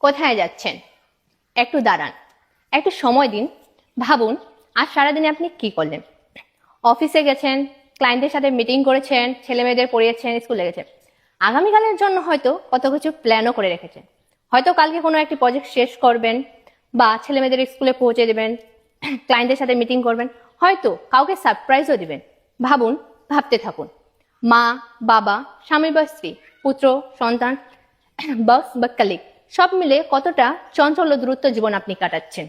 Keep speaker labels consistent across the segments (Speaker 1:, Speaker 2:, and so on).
Speaker 1: কোথায় যাচ্ছেন? একটু দাঁড়ান, একটু সময় দিন, ভাবুন আজ সারাদিনে আপনি কি করলেন। অফিসে গেছেন, ক্লায়েন্টদের সাথে মিটিং করেছেন, ছেলে মেয়েদের পড়িয়েছেন, স্কুলে গেছেন। আগামীকালের জন্য হয়তো কত কিছু প্ল্যানও করে রেখেছেন। হয়তো কালকে কোনো একটি প্রজেক্ট শেষ করবেন, বা ছেলে মেয়েদের স্কুলে পৌঁছে দেবেন, ক্লায়েন্টদের সাথে মিটিং করবেন, হয়তো কাউকে সারপ্রাইজও দিবেন। ভাবুন, ভাবতে থাকুন। মা, বাবা, স্বামী বা স্ত্রী, পুত্র, সন্তান, বস বা কালিগ সব মিলে কতটা চঞ্চল ও দ্রুত জীবন আপনি কাটাচ্ছেন।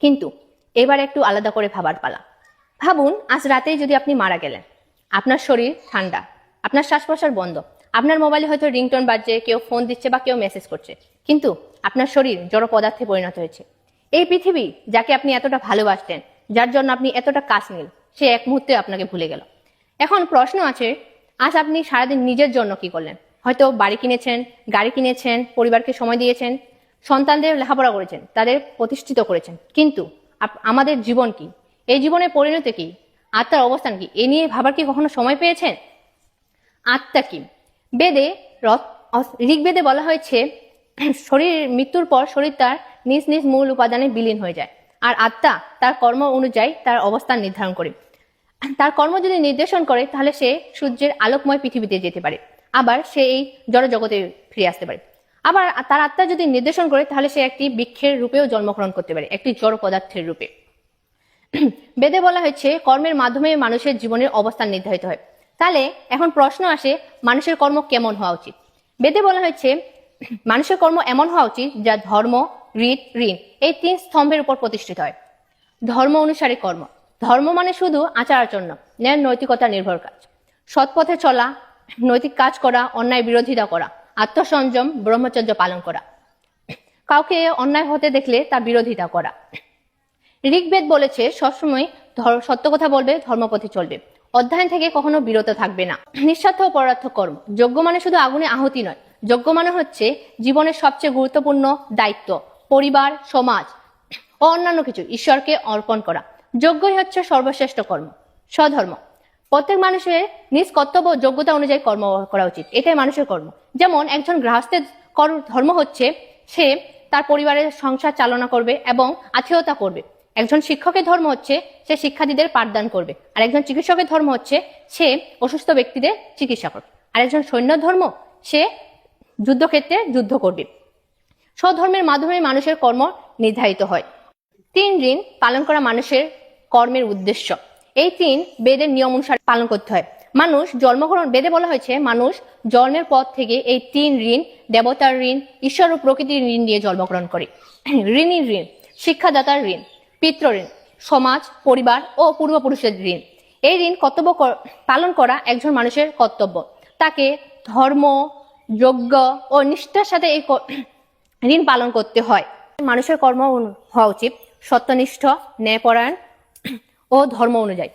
Speaker 1: কিন্তু এবার একটু আলাদা করে ভাবার পালা। ভাবুন আজ রাতেই যদি আপনি মারা গেলেন, আপনার শরীর ঠান্ডা, আপনার শ্বাস প্রশ্বাস বন্ধ, আপনার মোবাইলে হয়তো রিংটোন বাজছে, কেউ ফোন দিচ্ছে বা কেউ মেসেজ করছে, কিন্তু আপনার শরীর জড় পদার্থে পরিণত হয়েছে। এই পৃথিবী যাকে আপনি এতটা ভালোবাসতেন, যার জন্য আপনি এতটা কাজ নিল, সে এক মুহূর্তে আপনাকে ভুলে গেল। এখন প্রশ্ন আছে, আজ আপনি সারাদিন নিজের জন্য কি করলেন? হয়তো বাড়ি কিনেছেন, গাড়ি কিনেছেন, পরিবারকে সময় দিয়েছেন, সন্তানদের লেখাপড়া করেছেন, তাদের প্রতিষ্ঠিত করেছেন, কিন্তু আমাদের জীবন কি? এই জীবনের পরিণতি কি? আত্মার অবস্থান কি? এ নিয়ে ভাবার কি কখনো সময় পেয়েছেন? আত্মা কি? বেদে ঋগ্বেদে বলা হয়েছে, শরীর মৃত্যুর পর শরীর তার নিজ নিজ মূল উপাদানে বিলীন হয়ে যায়, আর আত্মা তার কর্ম অনুযায়ী তার অবস্থান নির্ধারণ করে। তার কর্ম যদি নির্দেশন করে, তাহলে সে সূর্যের আলোকময় পৃথিবীতে যেতে পারে, আবার সে এই জড় জগতে ফিরে আসতে পারে। আবার তার আত্মা যদি নির্দেশন করে, তাহলে সে একটি বৃক্ষের রূপেও জন্মগ্রহণ করতে পারে, একটি জড় পদার্থের রূপে। বেদে বলা হয়েছে কর্মের মাধ্যমে মানুষের জীবনের অবস্থান নির্ধারিত হয়। তাহলে এখন প্রশ্ন আসে, মানুষের কর্ম কেমন হওয়া উচিত? বেদে বলা হয়েছে মানুষের কর্ম এমন হওয়া উচিত যা ধর্ম, রীত, ঋণ এই তিন স্তম্ভের উপর প্রতিষ্ঠিত হয়। ধর্ম অনুসারে কর্ম। ধর্ম মানে শুধু আচার আচরণ, ন্যায় নৈতিকতা নির্ভর কাজ। সৎ পথে চলা, নৈতিক কাজ করা, অন্যায় বিরোধিতা করা, আত্মসংযম, ব্রহ্মচর্য পালন করা, কাউকে অন্যায় হতে দেখলে তা বিরোধিতা করা। ঋগ্বেদ বলেছে সবসময় সত্য কথা বলবে, ধর্মপথে চলবে, অধ্যয়ন থেকে কখনো বিরত থাকবে না। নিঃস্বার্থ ও পরার্থ কর্ম। যজ্ঞ মানে শুধু আগুনে আহুতি নয়, যজ্ঞ মানে হচ্ছে জীবনের সবচেয়ে গুরুত্বপূর্ণ দায়িত্ব, পরিবার, সমাজ ও অন্যান্য কিছু ঈশ্বরকে অর্পণ করা। যজ্ঞই হচ্ছে সর্বশ্রেষ্ঠ কর্ম। স্বধর্ম। প্রত্যেক মানুষের নিজ কর্তব্য যোগ্যতা অনুযায়ী কর্ম করা উচিত, এটাই মানুষের কর্ম। যেমন একজন গৃহস্থের ধর্ম হচ্ছে সে তার পরিবারের সংসার চালনা করবে এবং আত্মীয়তা করবে। একজন শিক্ষকের ধর্ম হচ্ছে সে শিক্ষার্থীদের পাঠদান করবে, আর একজন চিকিৎসকের ধর্ম হচ্ছে সে অসুস্থ ব্যক্তিদের চিকিৎসা করবে, আর একজন সৈন্য ধর্ম সে যুদ্ধক্ষেত্রে যুদ্ধ করবে। স্বধর্মের মাধ্যমে মানুষের কর্ম নির্ধারিত হয়। 3 ঋণ পালন করা মানুষের কর্মের উদ্দেশ্য। এই 3 বেদের নিয়ম অনুসারে পালন করতে হয়। মানুষ জন্মগ্রহণ, বেদে বলা হয়েছে মানুষ জন্মের পর থেকে এই 3 ঋণ, দেবতার ঋণ, ঈশ্বর ও প্রকৃতির ঋণ দিয়ে জন্মগ্রহণ করে। ঋণীর ঋণ, শিক্ষাদাতার ঋণ, পিতৃ ঋণ, সমাজ, পরিবার ও পূর্বপুরুষের ঋণ। এই ঋণ কর্তব্য পালন করা একজন মানুষের কর্তব্য। তাকে ধর্ম, যজ্ঞ ও নিষ্ঠার সাথে এই ঋণ পালন করতে হয়। মানুষের কর্ম হওয়া উচিত সত্যনিষ্ঠ, ন্যায়পরায়ণ ও ধর্ম অনুযায়ী।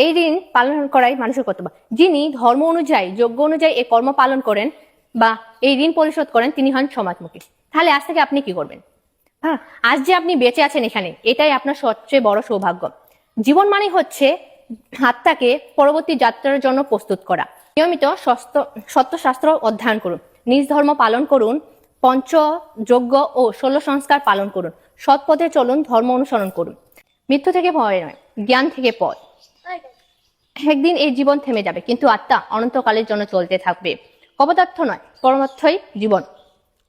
Speaker 1: এই ঋণ পালন করাই মানুষের কর্তব্য। যিনি ধর্ম অনুযায়ী, যজ্ঞ অনুযায়ী এই কর্ম পালন করেন বা এই ঋণ পরিশোধ করেন, তিনি হন সমাজমুখী। তাহলে আজ থেকে আপনি কি করবেন? হ্যাঁ, আজ যে আপনি বেঁচে আছেন এখানে, এটাই আপনার সবচেয়ে বড় সৌভাগ্য। জীবন মানে হচ্ছে আত্মাকে পরবর্তী যাত্রার জন্য প্রস্তুত করা। নিয়মিত সত্যশাস্ত্র অধ্যয়ন করুন, নিজ ধর্ম পালন করুন, পঞ্চযজ্ঞ ও 16 সংস্কার পালন করুন, সৎ পথে চলুন, ধর্ম অনুসরণ করুন। মৃত্যু থেকে ভয় নয়, জ্ঞান থেকে পথ। একদিন এই জীবন থেমে যাবে, কিন্তু আত্মা অনন্তকালের জন্য চলতে থাকবে। কপদার্থ নয়, পরমার্থই জীবন।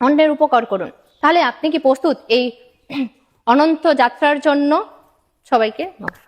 Speaker 1: অন্যের উপকার করুন। তাহলে আপনি কি প্রস্তুত এই অনন্ত যাত্রার জন্য? সবাইকে নমস্কার।